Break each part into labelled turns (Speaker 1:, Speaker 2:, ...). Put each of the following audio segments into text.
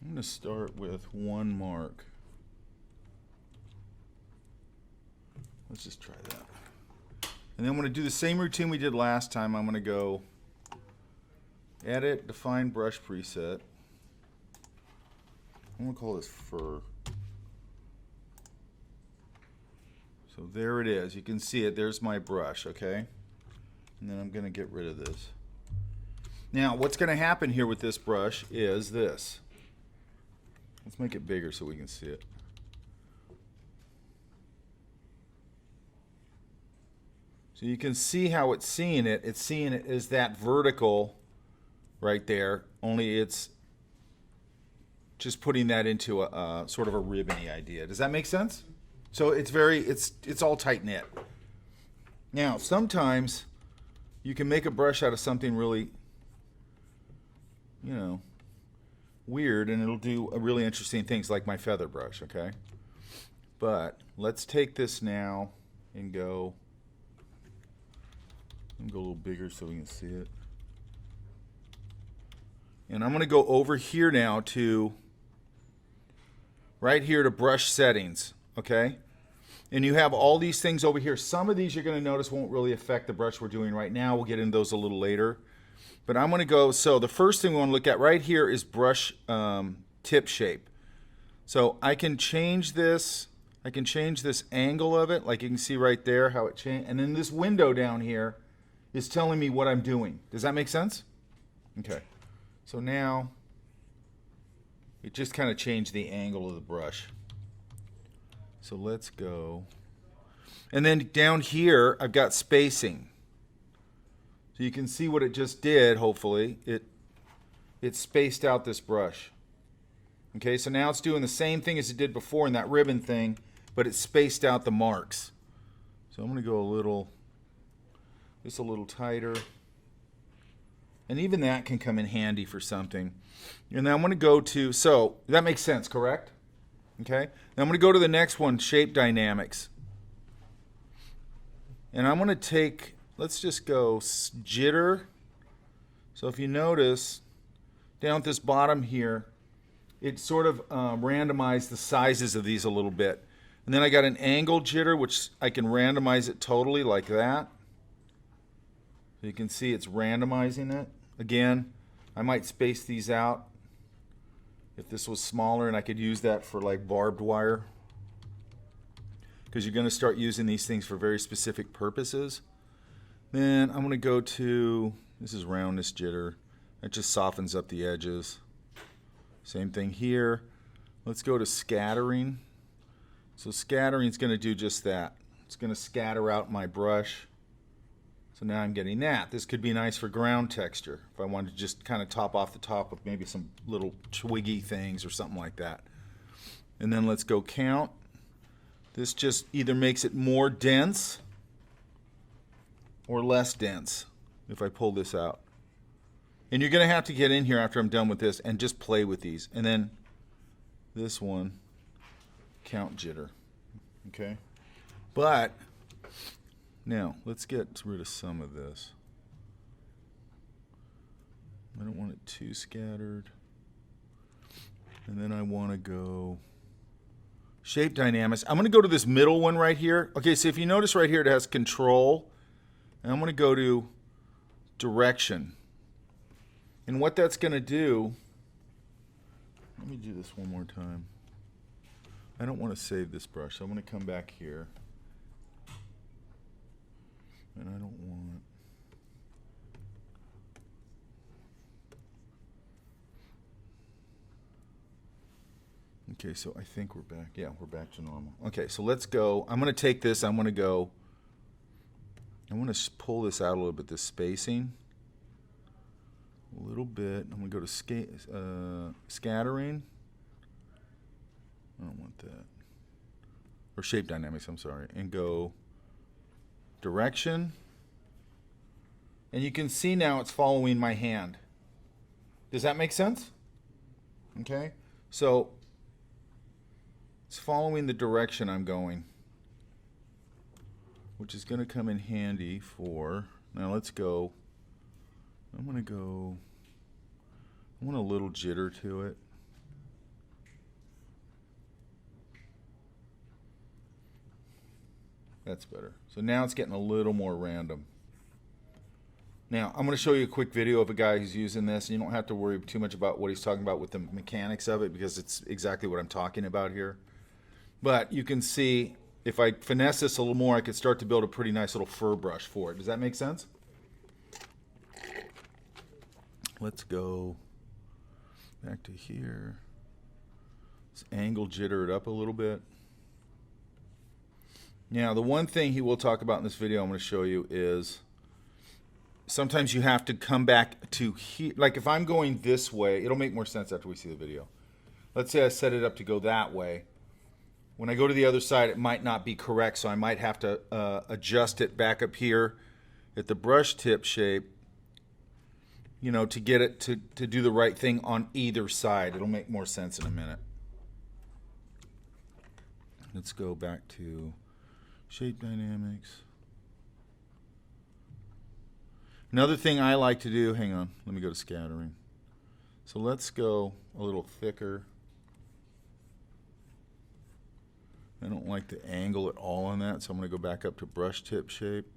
Speaker 1: I'm going to start with one mark. Let's just try that. And then I'm going to do the same routine we did last time. I'm going to go Edit, Define Brush Preset. I'm going to call this Fur. So there it is. You can see it. There's my brush, okay? And then I'm going to get rid of this. Now, what's going to happen here with this brush is this. Let's make it bigger so we can see it. So you can see how it's seeing it. It's seeing it as that vertical right there, only it's just putting that into a sort of a ribbony idea. Does that make sense? So it's all tight knit. Now, sometimes you can make a brush out of something really, weird, and it'll do really interesting things like my feather brush, okay? But let's take this now and go a little bigger so we can see it. And I'm going to go over here now to right here to brush settings, okay? And you have all these things over here. Some of these you're going to notice won't really affect the brush we're doing right now. We'll get into those a little later. But I'm going to go, so the first thing we want to look at right here is brush tip shape. So I can change this. I can change this angle of it, like you can see right there how it changed. And then this window down here is telling me what I'm doing. Does that make sense? Okay. So now it just kind of changed the angle of the brush. So let's go. And then down here I've got spacing. So you can see what it just did, hopefully. It spaced out this brush. Okay, so now it's doing the same thing as it did before in that ribbon thing, but it spaced out the marks. So I'm going to go just a little tighter. And even that can come in handy for something. And then I'm going to go to, so that makes sense, correct? Okay. Now I'm going to go to the next one, Shape Dynamics. And I'm going to take, let's just go jitter. So if you notice, down at this bottom here, it sort of randomized the sizes of these a little bit. And then I got an angle jitter, which I can randomize it totally like that. So you can see it's randomizing it. Again, I might space these out if this was smaller, and I could use that for like barbed wire, because you're going to start using these things for very specific purposes. Then I'm going to go to, this is roundness jitter. It just softens up the edges. Same thing here. Let's go to scattering. So scattering is going to do just that. It's going to scatter out my brush. So now I'm getting that. This could be nice for ground texture if I wanted to just kind of top off the top with maybe some little twiggy things or something like that. And then let's go count. This just either makes it more dense or less dense if I pull this out. And you're going to have to get in here after I'm done with this and just play with these. And then this one, count jitter. Okay? But now let's get rid of some of this. I don't want it too scattered. And then I want to go Shape Dynamics. I'm going to go to this middle one right here. Okay, so if you notice right here, it has Control. And I'm going to go to Direction. And what that's going to do, let me do this one more time. I don't want to save this brush, so I'm going to come back here. And I don't want, okay, so I think we're back. Yeah, we're back to normal. Okay, so let's go. I'm going to take this. I want to pull this out a little bit, this spacing. A little bit. I'm going to go to scattering. I don't want that. Or Shape Dynamics, I'm sorry. And go Direction. And you can see now it's following my hand. Does that make sense? Okay. So it's following the direction I'm going, which is going to come in handy for, now let's go, I want a little jitter to it. That's better. So now it's getting a little more random. Now, I'm going to show you a quick video of a guy who's using this. And you don't have to worry too much about what he's talking about with the mechanics of it, because it's exactly what I'm talking about here. But you can see, if I finesse this a little more, I could start to build a pretty nice little fur brush for it. Does that make sense? Let's go back to here. Let's angle jitter it up a little bit. Now, the one thing he will talk about in this video I'm going to show you is sometimes you have to come back to here. Like if I'm going this way, it'll make more sense after we see the video. Let's say I set it up to go that way. When I go to the other side, it might not be correct, so I might have to adjust it back up here at the brush tip shape, you know, to get it to do the right thing on either side. It'll make more sense in a minute. Let's go back to shape dynamics. Another thing I like to do, hang on, let me go to scattering. So let's go a little thicker. I don't like the angle at all on that, so I'm going to go back up to brush tip shape.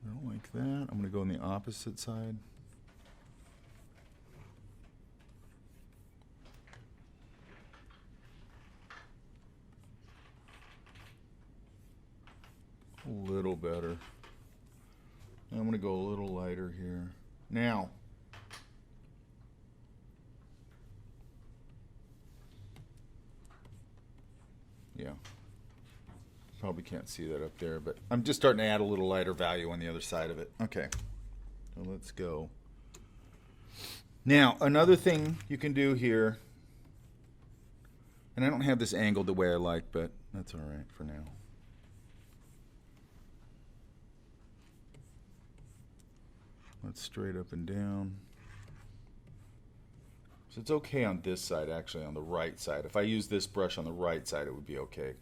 Speaker 1: I don't like that. I'm going to go on the opposite side. A little better. I'm going to go a little lighter here. Now, yeah, probably can't see that up there, but I'm just starting to add a little lighter value on the other side of it. Okay, so let's go. Now, another thing you can do here, and I don't have this angled the way I like, but that's all right for now. Let's straight up and down. So it's okay on this side, actually, on the right side. If I use this brush on the right side, it would be okay.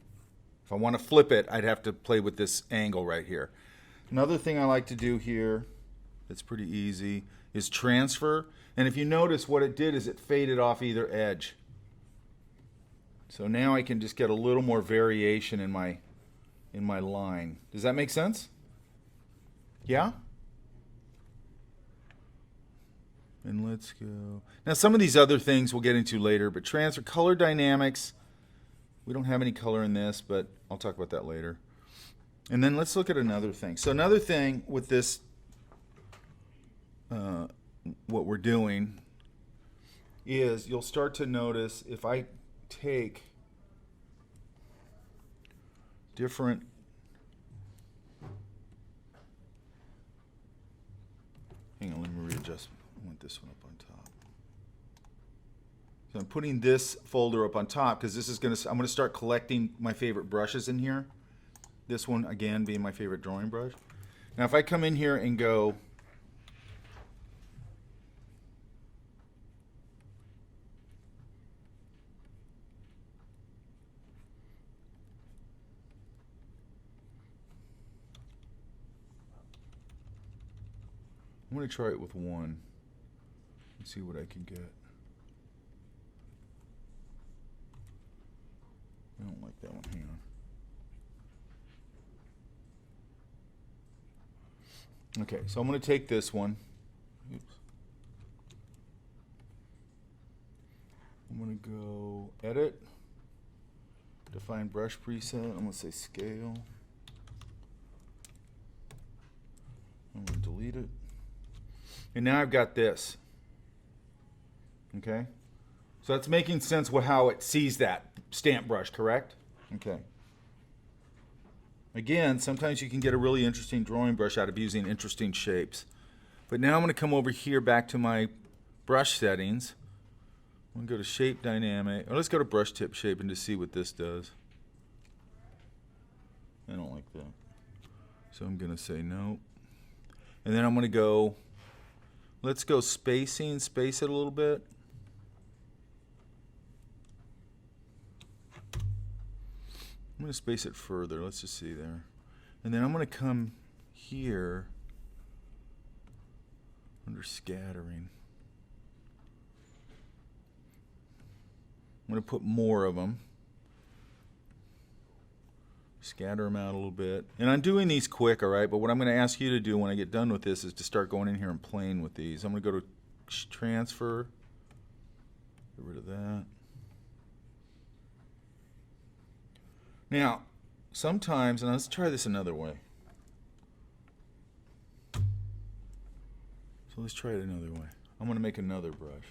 Speaker 1: If I want to flip it, I'd have to play with this angle right here. Another thing I like to do here, that's pretty easy, is transfer. And if you notice, what it did is it faded off either edge. So now I can just get a little more variation in my line. Does that make sense? Yeah? And let's go. Now some of these other things we'll get into later, but transfer, color dynamics. We don't have any color in this, but I'll talk about that later. And then let's look at another thing. So another thing with this, what we're doing is you'll start to notice if I take different hang on, let me readjust. I want this one up on top. So I'm putting this folder up on top because this is I'm going to start collecting my favorite brushes in here. This one, again, being my favorite drawing brush. Now if I come in here and go I'm going to try it with one and see what I can get. I don't like that one. Hang on. Okay, so I'm going to take this one. Oops. I'm going to go Edit, Define Brush Preset. I'm going to say Scale. I'm going to delete it. And now I've got this. Okay? So that's making sense with how it sees that stamp brush, correct? Okay. Again, sometimes you can get a really interesting drawing brush out of using interesting shapes. But now I'm going to come over here back to my brush settings. I'm going to go to Shape Dynamic. Or let's go to Brush Tip Shape and just see what this does. I don't like that. So I'm going to say no. And then I'm going to go, let's go spacing, space it a little bit. I'm going to space it further. Let's just see there. And then I'm going to come here under scattering. I'm going to put more of them. Scatter them out a little bit. And I'm doing these quick, all right? But what I'm going to ask you to do when I get done with this is to start going in here and playing with these. I'm going to go to transfer. Get rid of that. Now, sometimes, and let's try this another way. So let's try it another way. I'm going to make another brush.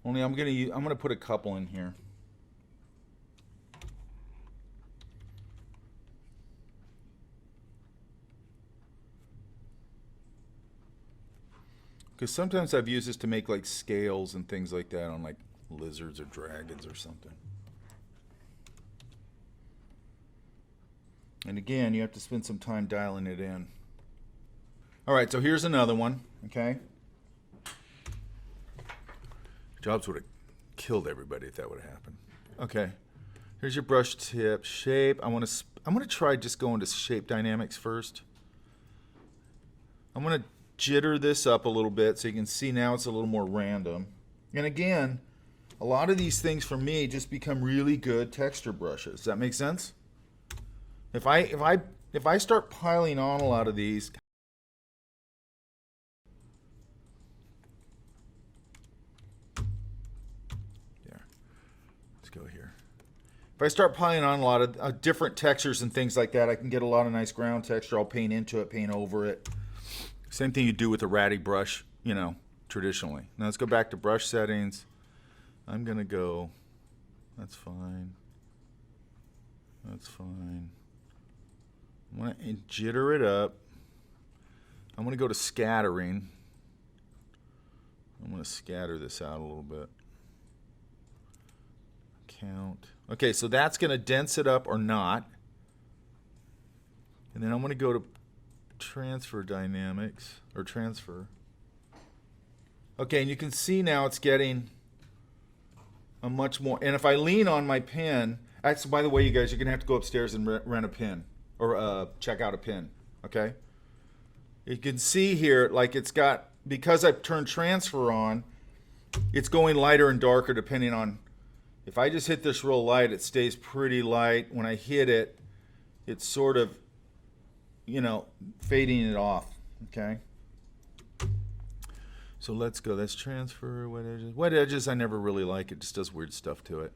Speaker 1: Only I'm gonna put a couple in here. Because sometimes I've used this to make like scales and things like that on like lizards or dragons or something. And again, you have to spend some time dialing it in. All right, so here's another one, okay? Jobs would have killed everybody if that would have happened. Okay, here's your brush tip, shape. I'm gonna try just going to shape dynamics first. I'm gonna jitter this up a little bit so you can see now it's a little more random. And again, a lot of these things for me just become really good texture brushes. Does that make sense? If I start piling on a lot of these. Go here. If I start piling on a lot of different textures and things like that, I can get a lot of nice ground texture. I'll paint into it, paint over it. Same thing you do with a ratty brush, you know, traditionally. Now let's go back to brush settings. I'm going to go, that's fine. That's fine. I'm going to jitter it up. I'm going to go to scattering. I'm going to scatter this out a little bit. Count. Okay, so that's going to dense it up or not. And then I'm going to go to transfer dynamics, or transfer. Okay, and you can see now it's getting a much more, and if I lean on my pen, actually, by the way, you guys, you're going to have to go upstairs and rent a pen, or check out a pen, okay? You can see here, like it's got, because I've turned transfer on, it's going lighter and darker depending on. If I just hit this real light, it stays pretty light. When I hit it, it's sort of, you know, fading it off, okay? So let's go. That's transfer, wet edges. Wet edges, I never really like. It just does weird stuff to it.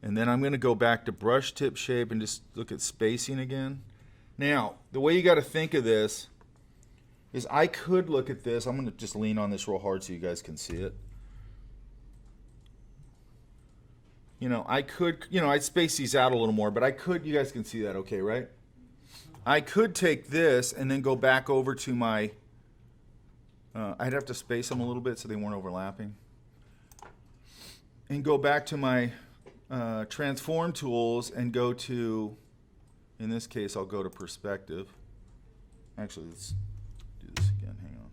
Speaker 1: And then I'm going to go back to brush tip shape and just look at spacing again. Now, the way you got to think of this is I could look at this. I'm going to just lean on this real hard so you guys can see it. You know, I could, you know, I'd space these out a little more, but I could, you guys can see that okay, right? I could take this and then go back over to my, I'd have to space them a little bit so they weren't overlapping. And go back to my transform tools and go to, in this case, I'll go to perspective. Actually, let's do this again, hang on.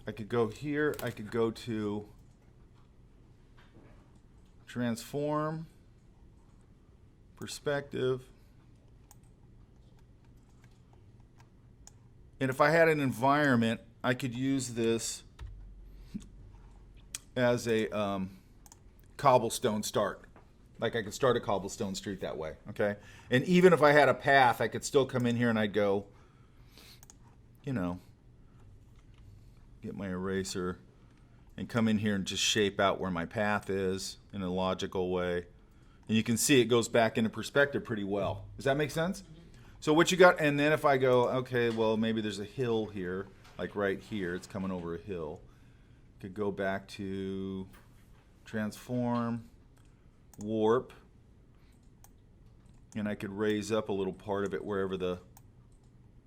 Speaker 1: I could go here, I could go to transform, perspective, and if I had an environment, I could use this as a cobblestone start. Like I could start a cobblestone street that way, okay? And even if I had a path, I could still come in here and I'd go, you know, get my eraser and come in here and just shape out where my path is in a logical way. And you can see it goes back into perspective pretty well. Does that make sense? Mm-hmm. So what you got, and then if I go, okay, well, maybe there's a hill here, like right here, it's coming over a hill. Could go back to transform, warp, and I could raise up a little part of it wherever the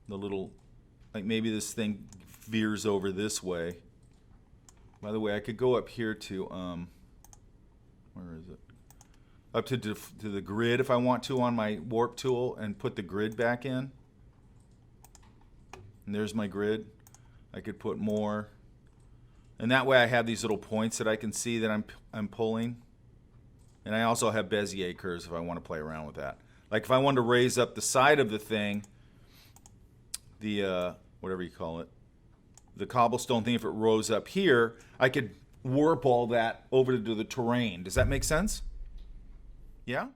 Speaker 1: little, like maybe this thing veers over this way. By the way, I could go up here to, where is it? Up to the grid if I want to on my warp tool and put the grid back in. And there's my grid. I could put more. And that way I have these little points that I can see that I'm pulling. And I also have Bezier curves if I want to play around with that. Like if I wanted to raise up the side of the thing, the whatever you call it, the cobblestone thing, if it rose up here, I could warp all that over to the terrain. Does that make sense? Yeah?